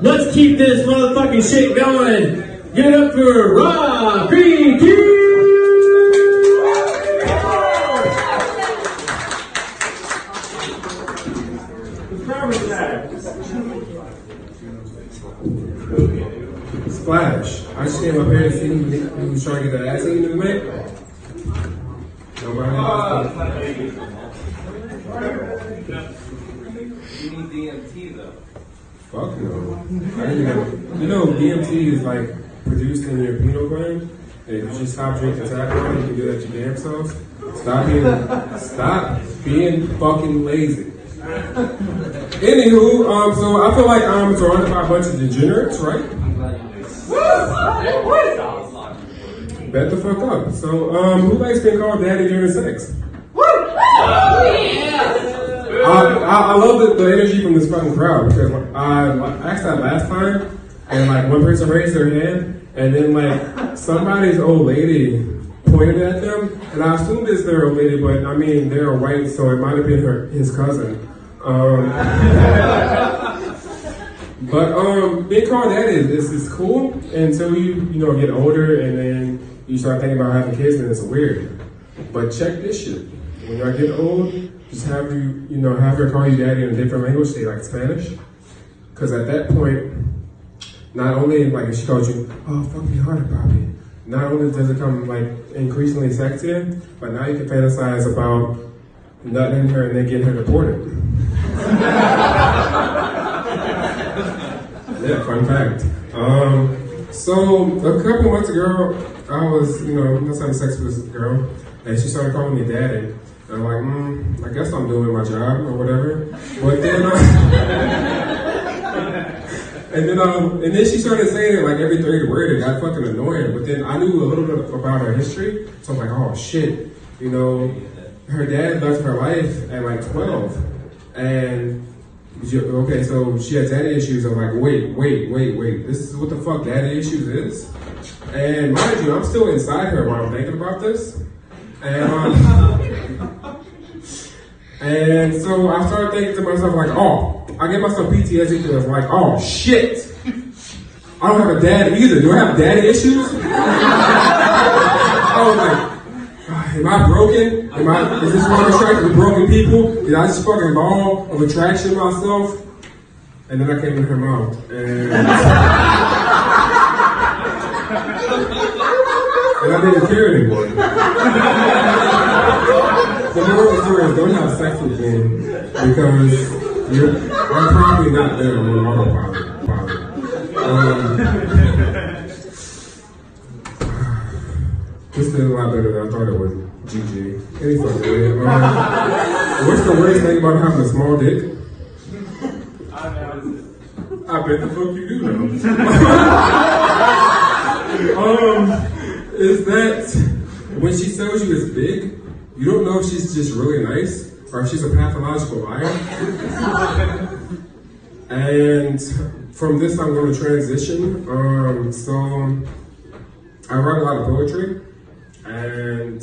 Let's keep this motherfucking shit going. Give it up for Rafeki. Splash. I just came up here to see who was trying to get the ass eaten in the night. Nobody You need DMT though. Fuck no. You know, DMT is like produced in your pineal gland. And if you just stop drinking tobacco, you can do that to your damn self. Stop being fucking lazy. Anywho, so I feel like I'm surrounded by a bunch of degenerates, right? Bet the fuck up. So, who likes being called daddy during sex? I love the energy from this fucking crowd because I asked that last time, and like one person raised their hand, and then like somebody's old lady pointed at them, and I assumed it's their old lady, but I mean they're white, so it might have been his cousin. But being called daddy is cool until you get older, and then you start thinking about having kids, and it's weird. But check this shit. When y'all get old, just have her call you daddy in a different language, say like Spanish. Because at that point, not only like if she calls you, oh fuck me harder, Bobby. Not only does it come like increasingly sexier, but now you can fantasize about nutting her and then getting her deported. Yeah, fun fact. So a couple months ago, I was having sex with this girl, and she started calling me daddy. And I'm like, I guess I'm doing my job or whatever. But then, and then she started saying it like every third word. It got fucking annoying. But then I knew a little bit about her history, so I'm like, oh shit, her dad left her life at like 12, and okay, so she had daddy issues. I'm like, wait, this is what the fuck daddy issues is? And mind you, I'm still inside her while I'm thinking about this. And so I started thinking to myself, like, oh, I get myself PTSD because I'm like, oh shit, I don't have a dad either. Do I have daddy issues? I was like, am I broken? Is this why I'm attracted to broken people? Did I just fucking law of attraction myself? And then I came in her mouth, and I didn't care anymore. The moral of the story is don't have sex with me because I'm probably not there on autopilot. This did a lot better than I thought it would. GG. Any fucking way. What's the worst thing about having a small dick? I bet the fuck you do know. Is that when she tells you it's big, you don't know if she's just really nice or if she's a pathological liar. And from this, I'm going to transition. So I write a lot of poetry, and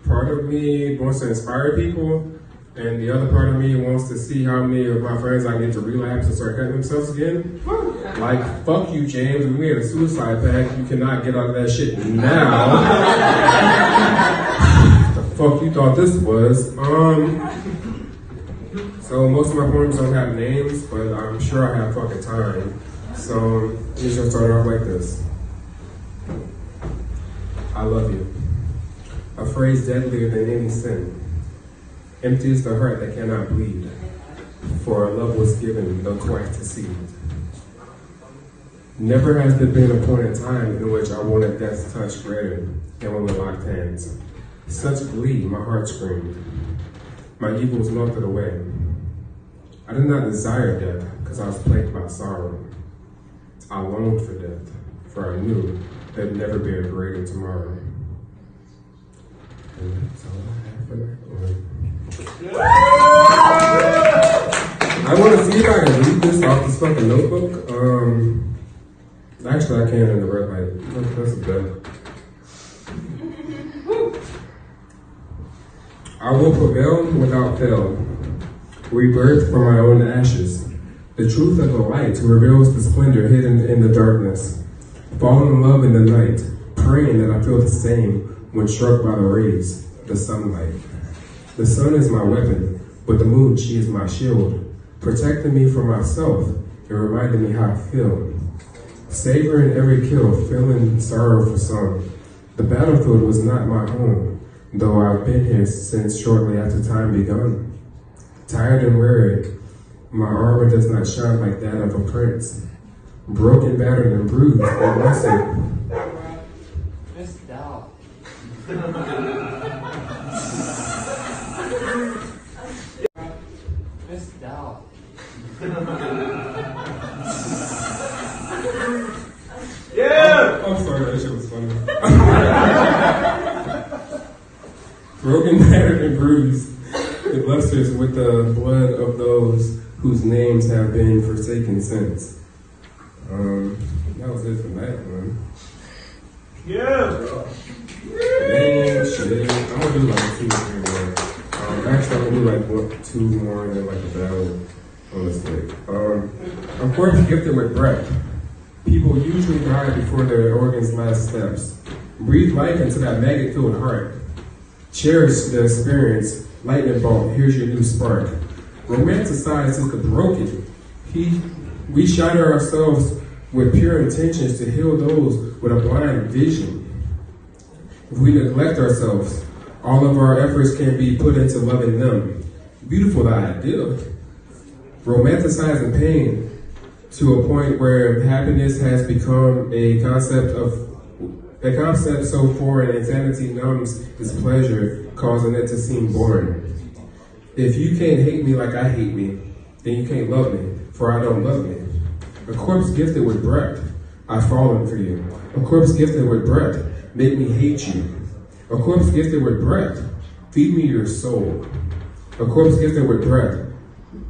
part of me wants to inspire people, and the other part of me wants to see how many of my friends I get to relapse and start cutting themselves again. Like, fuck you, James. We made a suicide pact. You cannot get out of that shit now. The fuck you thought this was? So most of my poems don't have names, but I'm sure I have fucking time. So let's just start off like this. I love you. A phrase deadlier than any sin. Empties the heart that cannot bleed. For our love was given, though twice deceived. Never has there been a point in time in which I wanted death's touch greater than when we locked hands. Such glee, my heart screamed. My evils melted away. I did not desire death, because I was plagued by sorrow. I longed for death, for I knew there'd never be a greater tomorrow. And that's all I have for that one. I want to see if I can read this off this fucking notebook. Actually, I can in the red light. That's good. I will prevail without fail. Rebirth from my own ashes. The truth of the light reveals the splendor hidden in the darkness. Fall in love in the night, praying that I feel the same when struck by the rays, the sunlight. The sun is my weapon, but the moon, she is my shield, protecting me from myself and reminding me how I feel. Savoring every kill, feeling sorrow for some. The battlefield was not my home, though I've been here since shortly after time begun. Tired and weary, my armor does not shine like that of a prince. Broken, battered, and bruised, but once Miss Dow. Miss Dow. Yeah! I'm sorry, that shit was funny. Broken, battered, and bruised, it blusters with the blood of those whose names have been forsaken since. That was it for that one. Yeah! Man, shit. I'm gonna do like 2 or 3 more. Actually, I'm gonna do like 2 more and then like a ballad on this thing. Of course, gifted with breath. People usually die before their organs' last steps. Breathe life into that maggot-filled heart. Cherish the experience. Lightning bolt, here's your new spark. Romanticize is the broken. We shatter ourselves with pure intentions to heal those with a blind vision. If we neglect ourselves, all of our efforts can be put into loving them. Beautiful, the ideal. Romanticizing pain to a point where happiness has become a concept so foreign, insanity numbs its pleasure, causing it to seem boring. If you can't hate me like I hate me, then you can't love me, for I don't love me. A corpse gifted with breath, I've fallen for you. A corpse gifted with breath, make me hate you. A corpse gifted with breath, feed me your soul. A corpse gifted with breath,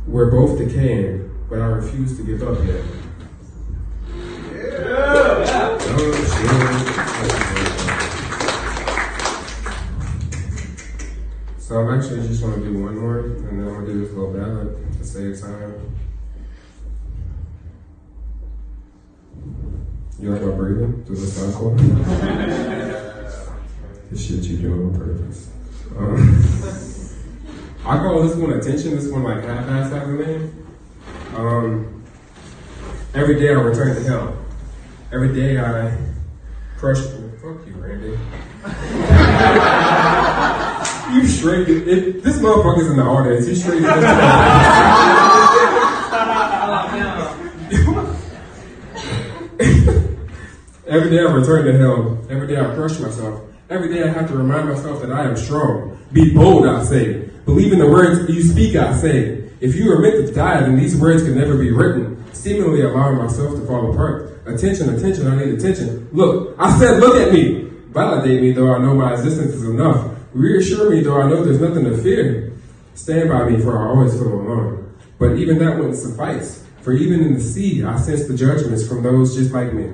we're both decaying, but I refuse to give up yet. Yeah! So I'm actually just going to do one more, and then I'm going to do this little ballad to save time. You like my breathing? Does it sound cool? This shit you doing on purpose. I call this one attention. This one like half-ass type of name. Every day I return to hell. Every day I crush. Fuck you, Randy. You straight. This motherfucker's in the audience. He's straight. Every day I return to hell. Every day I crush myself. Every day I have to remind myself that I am strong. Be bold, I say. Believe in the words you speak, I say. If you are meant to die, then these words can never be written. Seemingly allowing myself to fall apart. Attention, attention, I need attention. Look, I said look at me. Validate me, though I know my existence is enough. Reassure me, though I know there's nothing to fear. Stand by me, for I always feel alone. But even that wouldn't suffice. For even in the sea, I sense the judgments from those just like me.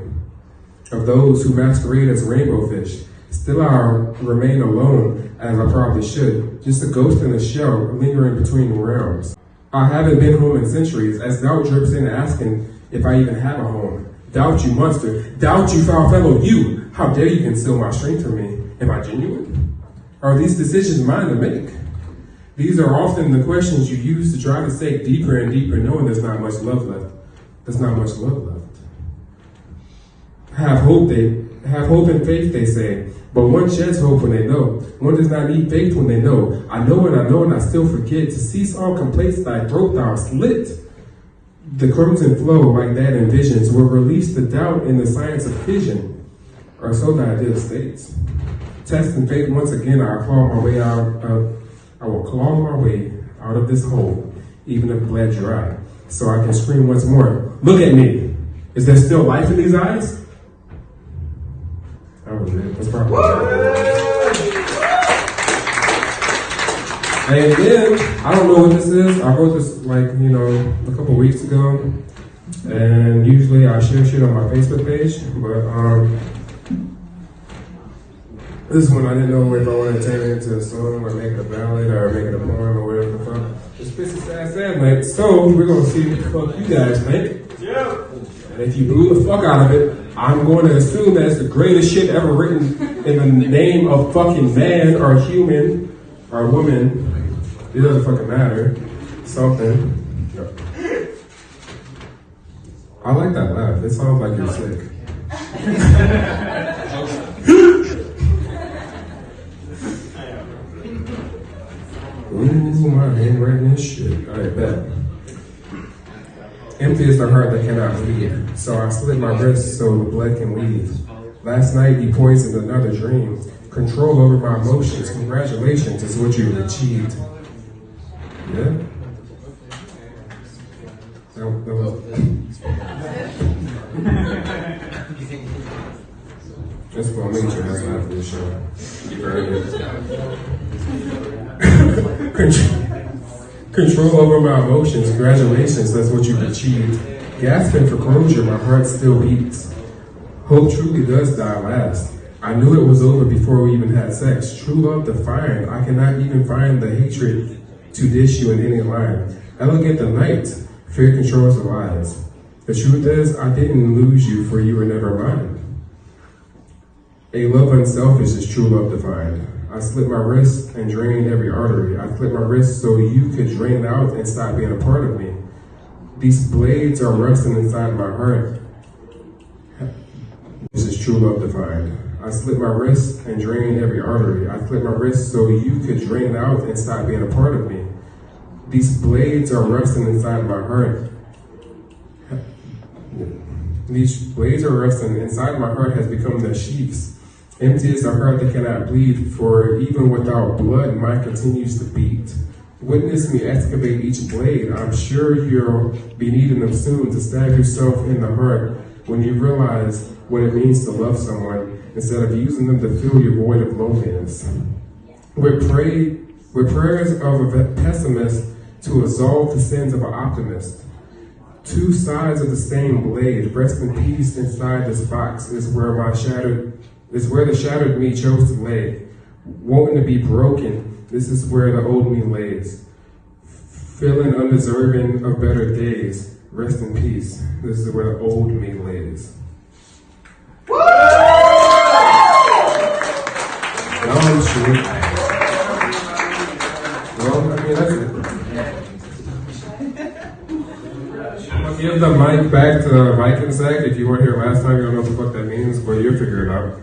Of those who masquerade as rainbow fish. Still I remain alone, as I probably should. Just a ghost in a shell, lingering between the realms. I haven't been home in centuries, as doubt drips in asking if I even have a home. Doubt you, monster. Doubt you, foul fellow, you. How dare you conceal my strength from me? Am I genuine? Are these decisions mine to make? These are often the questions you use to try to sink deeper and deeper, knowing there's not much love left. There's not much love left. Have hope and faith, they say. But one sheds hope when they know. One does not need faith when they know. I know and I still forget. To cease all complaints, thy throat thou slit. The crimson flow like that in visions will release the doubt in the science of fission. Or so the idea states. Testing faith once again, I will claw my way out of this hole, even if bled dry, so I can scream once more. Look at me. Is there still life in these eyes? That was it. That's probably And then, I don't know what this is. I wrote this a couple weeks ago. And usually I share shit on my Facebook page. But this one I didn't know if I wanted to turn it into a song or make it a ballad or make it a poem or whatever the fuck. It's pissy sad night. So we're gonna see what the fuck you guys think. Yeah. And if you boo the fuck out of it, I'm going to assume that's the greatest shit ever written in the name of fucking man or human or woman. It doesn't fucking matter. Something. I like that laugh. It sounds like you're sick. Ooh, my handwriting is shit. Alright, bet. Empty is the heart that cannot bleed. So I slit my wrist so the blood can leave. Last night you poisoned another dream. Control over my emotions. Congratulations is what you've achieved. Yeah? That was... That's what make sure that's not for this show. You heard it. Control over my emotions. Congratulations, that's what you've achieved. Gasping for closure, my heart still beats. Hope truly does die last. I knew it was over before we even had sex. True love defined. I cannot even find the hatred to dish you in any line. Elegant the night. Fear controls the lies. The truth is, I didn't lose you, for you were never mine. A love unselfish is true love defined. I slit my wrist and drained every artery. I slit my wrist so you could drain it out and stop being a part of me. These blades are rusting inside my heart. This is true love defined. I slit my wrist and drained every artery. I slit my wrist so you could drain it out and stop being a part of me. These blades are rusting inside my heart. These blades are rusting inside my heart has become the sheaths. Empty is the heart that cannot bleed, for even without blood, mine continues to beat. Witness me excavate each blade. I'm sure you'll be needing them soon to stab yourself in the heart when you realize what it means to love someone instead of using them to fill your void of loneliness. With prayers of a pessimist to absolve the sins of an optimist. Two sides of the same blade. Rest in peace inside this box is where the shattered me chose to lay. Wanting to be broken, this is where the old me lays. Feeling undeserving of better days. Rest in peace. This is where the old me lays. Woo! No, I'm sure. Well, I mean, that's it. I'll give the mic back to Mike and Zach. If you weren't here last time, you don't know what the fuck that means, but you'll figure it out.